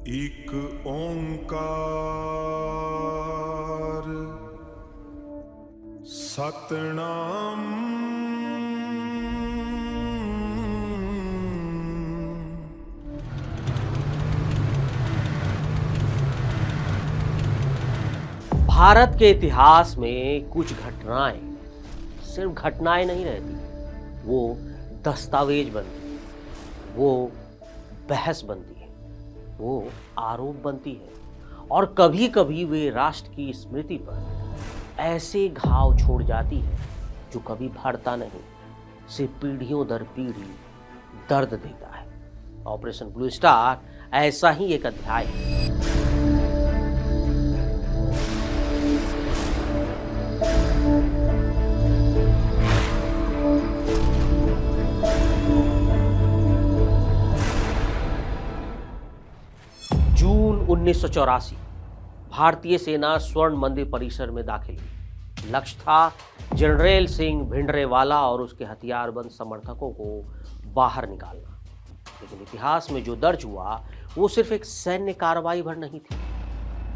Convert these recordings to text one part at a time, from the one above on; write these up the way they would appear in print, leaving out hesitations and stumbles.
एक ओंकार सतनाम। भारत के इतिहास में कुछ घटनाएं सिर्फ घटनाएं नहीं रहती, वो दस्तावेज बनती है, वो बहस बनती है, वो आरोप बनती है और कभी कभी वे राष्ट्र की स्मृति पर ऐसे घाव छोड़ जाती है जो कभी भरता नहीं, सिर्फ पीढ़ियों दर पीढ़ी दर्द देता है। ऑपरेशन ब्लू स्टार ऐसा ही एक अध्याय है। जून 1984 भारतीय सेना स्वर्ण मंदिर परिसर में दाखिल हुई। लक्ष्य था जनरल सिंह भिंडरेवाला और उसके हथियारबंद समर्थकों को बाहर निकालना। लेकिन इतिहास में जो दर्ज हुआ वो सिर्फ एक सैन्य कार्रवाई भर नहीं थी,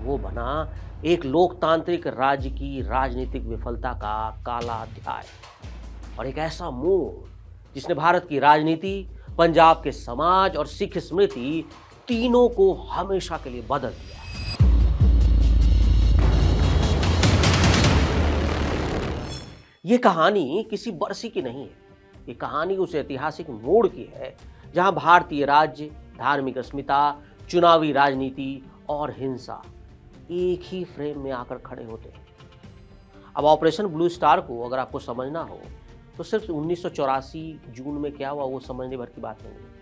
वो बना एक लोकतांत्रिक राज्य की राजनीतिक विफलता का काला अध्याय और एक ऐसा मोड़ जिसने भारत की राजनीति, पंजाब के समाज और सिख स्मृति तीनों को हमेशा के लिए बदल दिया। ये कहानी किसी बरसी की नहीं है, ये कहानी उस ऐतिहासिक मोड़ की है जहां भारतीय राज्य, धार्मिक अस्मिता, चुनावी राजनीति और हिंसा एक ही फ्रेम में आकर खड़े होते हैं। अब ऑपरेशन ब्लू स्टार को अगर आपको समझना हो तो सिर्फ 1984 जून में क्या हुआ वो समझने भर की बात नहीं है।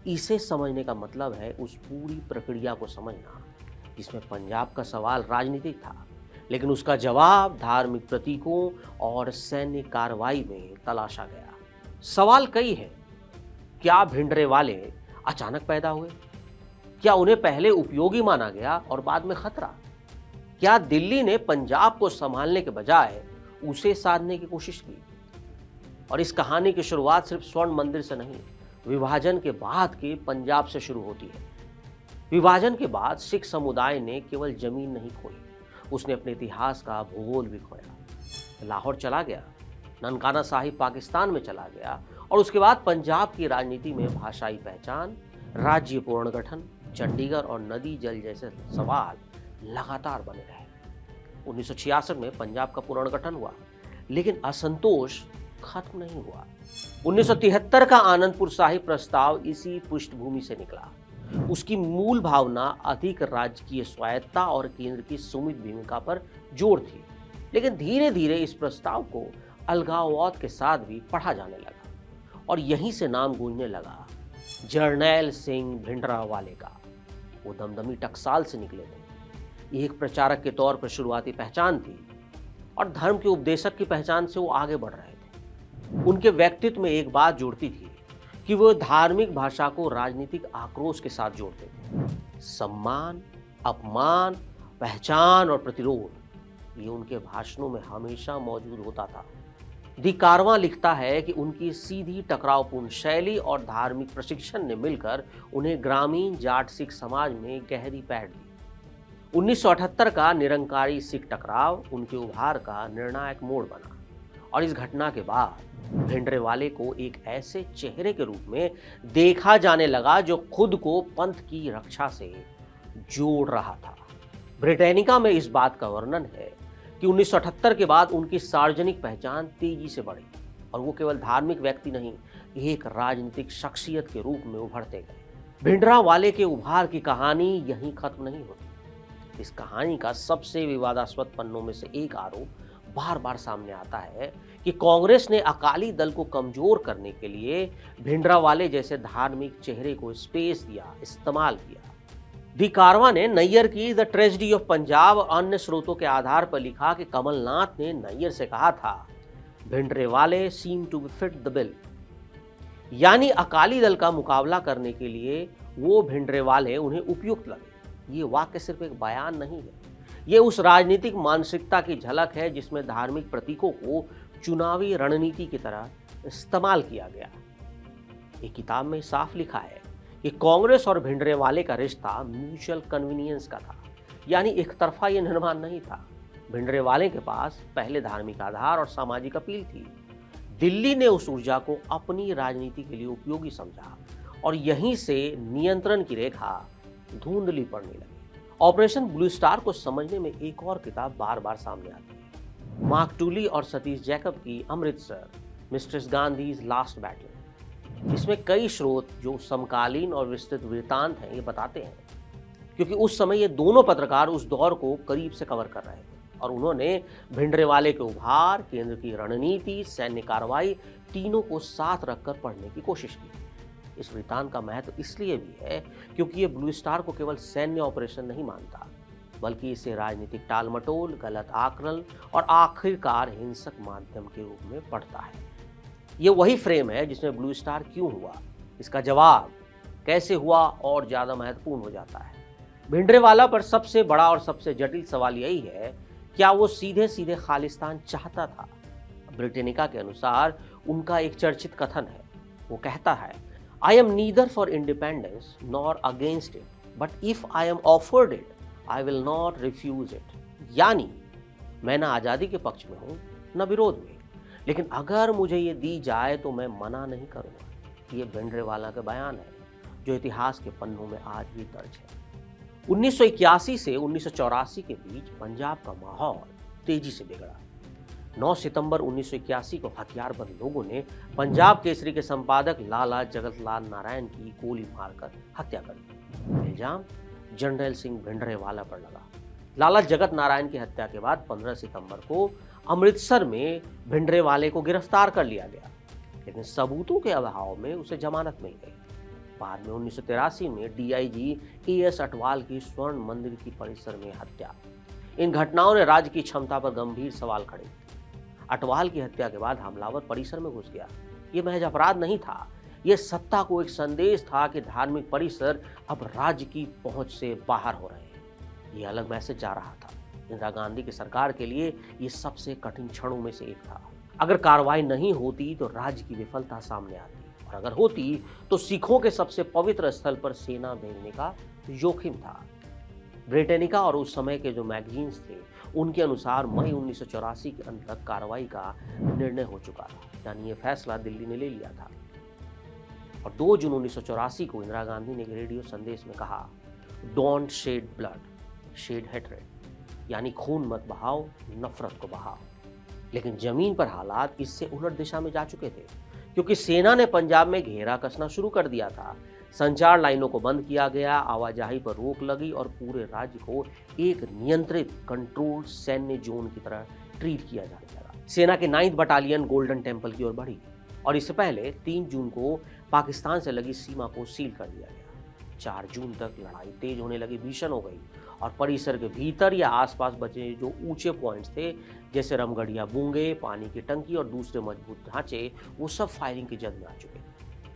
इसे समझने का मतलब है उस पूरी प्रक्रिया को समझना जिसमें पंजाब का सवाल राजनीतिक था, लेकिन उसका जवाब धार्मिक प्रतीकों और सैन्य कार्रवाई में तलाशा गया। सवाल कई है। क्या भिंडरेवाले अचानक पैदा हुए? क्या उन्हें पहले उपयोगी माना गया और बाद में खतरा? क्या दिल्ली ने पंजाब को संभालने के बजाय उसे साधने की कोशिश की? और इस कहानी की शुरुआत सिर्फ स्वर्ण मंदिर से नहीं, विभाजन के बाद के पंजाब से शुरू होती है। विभाजन के बाद सिख समुदाय ने केवल जमीन नहीं खोई, उसने अपने इतिहास का भूगोल भी खोया। लाहौर चला गया, ननकाना साहिब पाकिस्तान में चला गया और उसके बाद पंजाब की राजनीति में भाषाई पहचान, राज्य पुनर्गठन, चंडीगढ़ और नदी जल जैसे सवाल लगातार बने रहे। 1966 में पंजाब का पुनर्गठन हुआ, लेकिन असंतोष खत्म नहीं हुआ। 1973 का आनंदपुर साहिब प्रस्ताव इसी पृष्ठभूमि से निकला। उसकी मूल भावना अधिक राजकीय स्वायत्तता और केंद्र की सीमित भूमिका पर जोर थी, लेकिन धीरे धीरे इस प्रस्ताव को अलगाववाद के साथ भी पढ़ा जाने लगा और यहीं से नाम गूंजने लगा जरनैल सिंह भिंडरावाले का। वो दमदमी टकसाल से निकले थे, एक प्रचारक के तौर पर शुरुआती पहचान थी और धर्म के उपदेशक की पहचान से वो आगे बढ़ रहे थे। उनके व्यक्तित्व में एक बात जुड़ती थी कि वो धार्मिक भाषा को राजनीतिक आक्रोश के साथ जोड़ते थे। सम्मान, अपमान, पहचान और प्रतिरोध, ये उनके भाषणों में हमेशा मौजूद होता था। दी कारवां लिखता है कि उनकी सीधी टकरावपूर्ण शैली और धार्मिक प्रशिक्षण ने मिलकर उन्हें ग्रामीण जाट सिख समाज में गहरी पैठ दी। 1978 का निरंकारी सिख टकराव उनके उभार का निर्णायक मोड़ बना और इस घटना के बाद भिंडरेवाले को एक ऐसे चेहरे के रूप में देखा जाने लगा जो खुद को पंथ की रक्षा से जोड़ रहा था। ब्रिटानिका में इस बात का वर्णन है कि 1978 के बाद उनकी सार्वजनिक पहचान तेजी से बढ़ी और वो केवल धार्मिक व्यक्ति नहीं, एक राजनीतिक शख्सियत के रूप में उभरते गए। भिंडरावाले के उभार की कहानी यहीं खत्म नहीं होती। इस कहानी का सबसे विवादास्पद पन्नों में से एक आरोप बार बार सामने आता है कि कांग्रेस ने अकाली दल को कमजोर करने के लिए भिंडरावाले जैसे धार्मिक चेहरे को स्पेस दिया, इस्तेमाल किया। दी कारवां ने नैयर की द ट्रेजेडी ऑफ पंजाब और अन्य स्रोतों के आधार पर लिखा कि कमलनाथ ने नैयर से कहा था, Bhindranwale seem to be fit the bill, यानी अकाली दल का मुकाबला करने के लिए वो भिंडरेवाले उन्हें उपयुक्त लगे। ये वाक्य सिर्फ एक बयान नहीं है, ये उस राजनीतिक मानसिकता की झलक है जिसमें धार्मिक प्रतीकों को चुनावी रणनीति की तरह इस्तेमाल किया गया। एक किताब में साफ लिखा है कि कांग्रेस और भिंडरेवाले का रिश्ता म्यूचुअल कन्वीनियंस का था, यानी एक तरफा ये निर्माण नहीं था। भिंडरेवाले के पास पहले धार्मिक आधार और सामाजिक अपील थी। दिल्ली ने उस ऊर्जा को अपनी राजनीति के लिए उपयोगी समझा और यहीं से नियंत्रण की रेखा धुंधली पड़ने लगी। ऑपरेशन ब्लू स्टार को समझने में एक और किताब बार बार सामने आती है, मार्क टूली और सतीश जैकब की Amritsar mistress Gandhi's last battle. इसमें कई स्रोत जो समकालीन और विस्तृत वृत्तांत हैं ये बताते हैं, क्योंकि उस समय ये दोनों पत्रकार उस दौर को करीब से कवर कर रहे थे और उन्होंने भिंडरेवाले के उभार, केंद्र की रणनीति, सैन्य कार्रवाई, तीनों को साथ रखकर पढ़ने की कोशिश की। इस वृत्तांत का महत्व इसलिए भी है क्योंकि ये ब्लू स्टार को केवल सैन्य ऑपरेशन नहीं मानता, बल्कि इसे राजनीतिक टालमटोल, गलत आकलन और आखिरकार हिंसक माध्यम के रूप में पढ़ता है। ये वही फ्रेम है जिसमें ब्लू स्टार क्यों हुआ, इसका जवाब कैसे हुआ और ज्यादा महत्वपूर्ण हो जाता है। भिंडरेवाला पर सबसे बड़ा और सबसे जटिल सवाल यही है, क्या वो सीधे सीधे खालिस्तान चाहता था? ब्रिटेनिका के अनुसार उनका एक चर्चित कथन है, वो कहता है, I am neither for independence nor against it, but if I am offered it I will not refuse it. यानी मैं ना आज़ादी के पक्ष में हूँ न विरोध में, लेकिन अगर मुझे ये दी जाए तो मैं मना नहीं करूँगा। ये भिंडरेवाला का बयान है जो इतिहास के पन्नों में आज भी दर्ज है। 1981 से 1984 के बीच पंजाब का माहौल तेजी से बिगड़ा। 9 सितंबर 1981 को हथियारबंद लोगों ने पंजाब केसरी के संपादक लाला जगत लाल नारायण की गोली मारकर हत्या कर दी। इल्जाम जनरल सिंह भिंडरेवाला पर लगा। लाला जगत नारायण की हत्या के बाद 15 सितंबर को अमृतसर में भिंडरेवाले को गिरफ्तार कर लिया गया, लेकिन सबूतों के अभाव में उसे जमानत मिल गई। बाद में 1983 में डीआईजी एएस अटवाल की स्वर्ण मंदिर की परिसर में हत्या। इन घटनाओं ने राज्य की क्षमता पर गंभीर सवाल खड़े किए। अटवाल की हत्या के बाद हमलावर परिसर में घुस गया। ये महज अपराध नहीं था, ये सत्ता को एक संदेश था कि धार्मिक परिसर अब राज्य की पहुंच से बाहर हो रहे हैं। ये अलग मैसेज जा रहा था। इंदिरा गांधी की सरकार के लिए ये सबसे कठिन क्षणों में से एक था। अगर कार्रवाई नहीं होती तो राज्य की विफलता सामने आती, और अगर होती तो सिखों के सबसे पवित्र स्थल पर सेना भेजने का जोखिम था। ब्रिटेनिका और उस समय के जो मैगजीन्स थे उनके अनुसार मई 1984 के अंत तक कार्रवाई का निर्णय हो चुका था, यानी ये फैसला दिल्ली ने ले लिया था। और 2 जून 1984 को इंदिरा गांधी ने एक रेडियो संदेश में कहा, don't shed blood, shed hatred, यानी खून मत बहाओ, नफरत को बहाओ। लेकिन जमीन पर हालात इससे उलट दिशा में जा चुके थे, क्योंकि सेना ने पंजाब में घेरा कसना शुरू कर दिया था। संचार लाइनों को बंद किया गया, आवाजाही पर रोक लगी और पूरे राज्य को एक नियंत्रित कंट्रोल सैन्य जोन की तरह ट्रीट किया जाने लगा। सेना के 9th बटालियन गोल्डन टेम्पल की ओर बढ़ी और इससे पहले 3 जून को पाकिस्तान से लगी सीमा को सील कर दिया गया। 4 जून तक लड़ाई तेज होने लगी, भीषण हो गई और परिसर के भीतर या आसपास बचे जो ऊंचे पॉइंट्स थे, जैसे रमगढ़िया बूंगे, पानी की टंकी और दूसरे मजबूत ढांचे, वो सब फायरिंग की जद में आ चुके थे,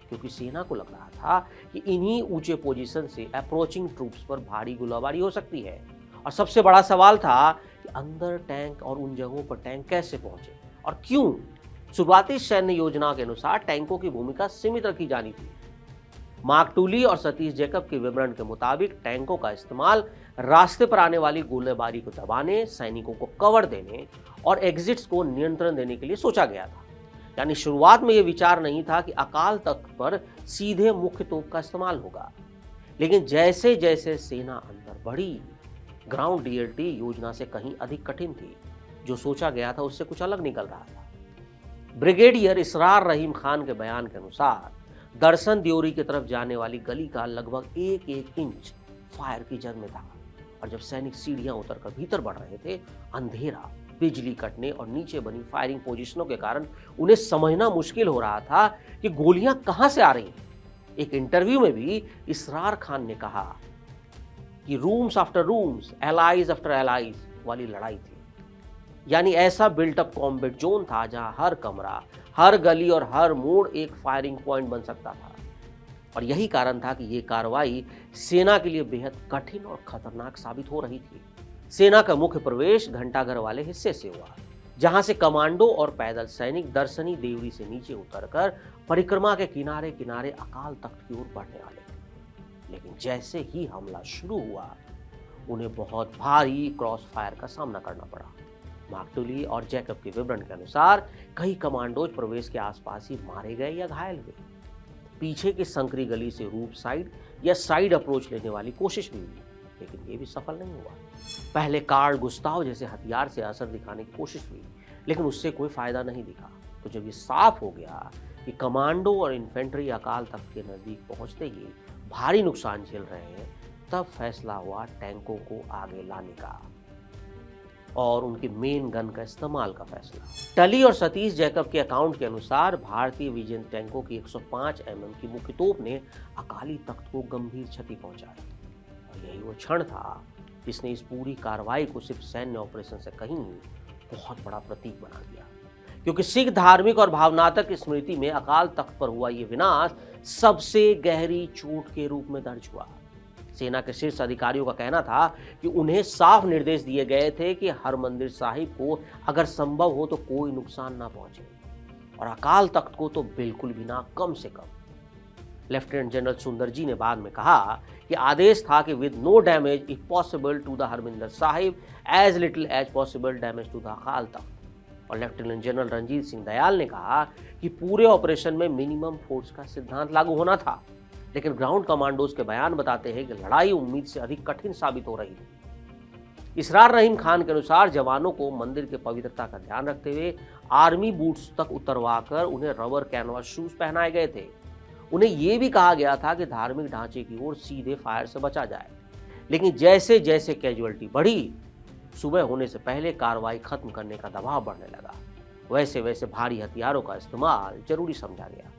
क्योंकि सेना को लग रहा था कि इन्हीं ऊंचे पोजीशन से अप्रोचिंग ट्रूप्स पर भारी गोलाबारी हो सकती है। और सबसे बड़ा सवाल था कि अंदर टैंक और उन जगहों पर टैंक कैसे पहुंचे और क्यों। शुरुआती सैन्य योजना के अनुसार टैंकों की भूमिका सीमित रखी जानी थी। मार्क टूली और सतीश जैकब के विवरण के मुताबिक टैंकों का इस्तेमाल रास्ते पर आने वाली गोलीबारी को दबाने, सैनिकों को कवर देने और एग्जिट्स को नियंत्रण देने के लिए सोचा गया था। यानी शुरुआत में यह विचार नहीं था कि अकाल तख्त पर सीधे मुख्य तोप का इस्तेमाल होगा, लेकिन जैसे जैसे सेना अंदर बढ़ी, ग्राउंड डीएलटी योजना से कहीं अधिक कठिन थी। जो सोचा गया था उससे कुछ अलग निकल रहा था। ब्रिगेडियर इसरार रहीम खान के बयान के अनुसार दर्शन द्योरी की तरफ जाने वाली गली का लगभग 1-1 इंच फायर की जद में था, और जब सैनिक सीढ़ियां उतरकर भीतर बढ़ रहे थे, अंधेरा, बिजली कटने और नीचे बनी फायरिंग पोजीशनों के कारण उन्हें समझना मुश्किल हो रहा था कि गोलियां कहां से आ रही हैं। एक इंटरव्यू में भी इसरार खान ने कहा कि rooms after rooms, allies after allies वाली लड़ाई थी। यानी ऐसा बिल्टअप कॉम्बैट जोन था जहां हर कमरा, हर गली और हर मोड़ एक फायरिंग पॉइंट बन सकता था। और यही कारण था कि यह कार्रवाई सेना के लिए बेहद कठिन और खतरनाक साबित हो रही थी। सेना का मुख्य प्रवेश घंटाघर वाले हिस्से से हुआ, जहां से कमांडो और पैदल सैनिक दर्शनी देवरी से नीचे उतरकर परिक्रमा के किनारे किनारे अकाल तख्त की ओर बढ़ने वाले थे। लेकिन जैसे ही हमला शुरू हुआ उन्हें बहुत भारी क्रॉस फायर का सामना करना पड़ा। मार्क और जैकब के विवरण के अनुसार कई कमांडोज प्रवेश के आसपास ही मारे गए या घायल हुए। पीछे की संकरी गली से रूप साइड या साइड अप्रोच लेने वाली कोशिश भी हुई, लेकिन ये भी सफल नहीं हुआ। पहले कार्ल गुस्ताव जैसे हथियार से असर दिखाने की कोशिश हुई, लेकिन उससे कोई फायदा नहीं दिखा। तो जब ये साफ हो गया कि कमांडो और इन्फेंट्री अकाल तख्त के नजदीक पहुंचते ही भारी नुकसान झेल रहे हैं, तब फैसला हुआ टैंकों को आगे लाने का और उनके मेन गन का इस्तेमाल का फैसला। टली और सतीश जैकब के अकाउंट के अनुसार भारतीय विजय टैंकों की 105 mm की मुख्य तोप ने अकाली तख्त को गंभीर क्षति पहुंचाई। और यही वो क्षण था जिसने इस पूरी कार्रवाई को सिर्फ सैन्य ऑपरेशन से कहीं बहुत बड़ा प्रतीक बना दिया, क्योंकि सिख धार्मिक और भावनात्मक स्मृति में अकाल तख्त पर हुआ ये विनाश सबसे गहरी चोट के रूप में दर्ज हुआ। सेना के शीर्ष अधिकारियों का कहना था कि उन्हें साफ निर्देश दिए गए थे कि हरमंदिर साहिब को अगर संभव हो तो कोई नुकसान ना पहुंचे, और अकाल तख्त को तो बिल्कुल भी ना, कम से कम। लेफ्टिनेंट जनरल सुंदर जी ने बाद में कहा कि आदेश था कि with no damage if possible to the Harmandir Sahib, as little as possible damage to the Akal Takht. और लेफ्टिनेंट जनरल रंजीत सिंह दयाल ने कहा कि पूरे ऑपरेशन में मिनिमम फोर्स का सिद्धांत लागू होना था, लेकिन ग्राउंड कमांडोज के बयान बताते हैं कि लड़ाई उम्मीद से अधिक कठिन साबित हो रही थी। इसरार रहीम खान के अनुसार जवानों को मंदिर के पवित्रता का ध्यान रखते हुए आर्मी बूट्स तक उतरवाकर उन्हें रबर कैनवास शूज पहनाए गए थे। उन्हें यह भी कहा गया था कि धार्मिक ढांचे की ओर सीधे फायर से बचा जाए। लेकिन जैसे जैसे कैजुअलिटी बढ़ी, सुबह होने से पहले कार्रवाई खत्म करने का दबाव बढ़ने लगा, वैसे वैसे भारी हथियारों का इस्तेमाल जरूरी समझा गया।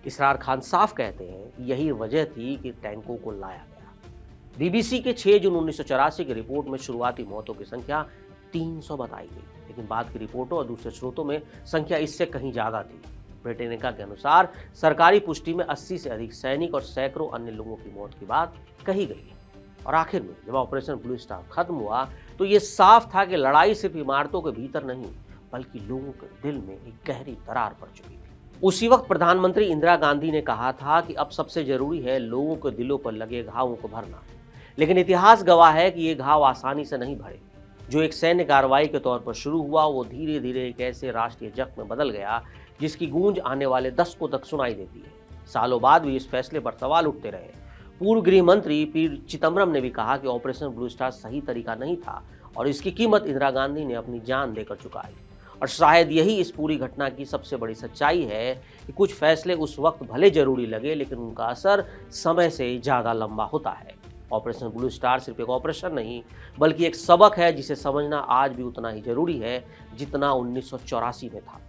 इसरार खान साफ कहते हैं कि यही वजह थी कि टैंकों को लाया गया। बीबीसी के 6 जून 1984 की रिपोर्ट में शुरुआती मौतों की संख्या 300 बताई गई, लेकिन बाद की रिपोर्टों और दूसरे स्रोतों में संख्या इससे कहीं ज्यादा थी। ब्रिटेनिका के अनुसार सरकारी पुष्टि में 80 से अधिक सैनिक और सैकड़ों अन्य लोगों की मौत की बात कही गई। और आखिर में जब ऑपरेशन ब्लू स्टार खत्म हुआ तो ये साफ था कि लड़ाई सिर्फ इमारतों के भीतर नहीं, बल्कि लोगों के दिल में एक गहरी दरार पड़ चुकी थी। उसी वक्त प्रधानमंत्री इंदिरा गांधी ने कहा था कि अब सबसे जरूरी है लोगों के दिलों पर लगे घावों को भरना, लेकिन इतिहास गवाह है कि ये घाव आसानी से नहीं भरे। जो एक सैन्य कार्रवाई के तौर पर शुरू हुआ वो धीरे धीरे एक ऐसे राष्ट्रीय जख्म में बदल गया जिसकी गूंज आने वाले दशकों तक सुनाई देती है। सालों बाद भी इस फैसले पर सवाल उठते रहे। पूर्व गृह मंत्री पी चिदम्बरम ने भी कहा कि ऑपरेशन ब्लू स्टार सही तरीका नहीं था और इसकी कीमत इंदिरा गांधी ने अपनी जान देकर चुकाई। और शायद यही इस पूरी घटना की सबसे बड़ी सच्चाई है कि कुछ फैसले उस वक्त भले जरूरी लगे, लेकिन उनका असर समय से ज़्यादा लंबा होता है। ऑपरेशन ब्लू स्टार सिर्फ एक ऑपरेशन नहीं, बल्कि एक सबक है जिसे समझना आज भी उतना ही जरूरी है जितना 1984 में था।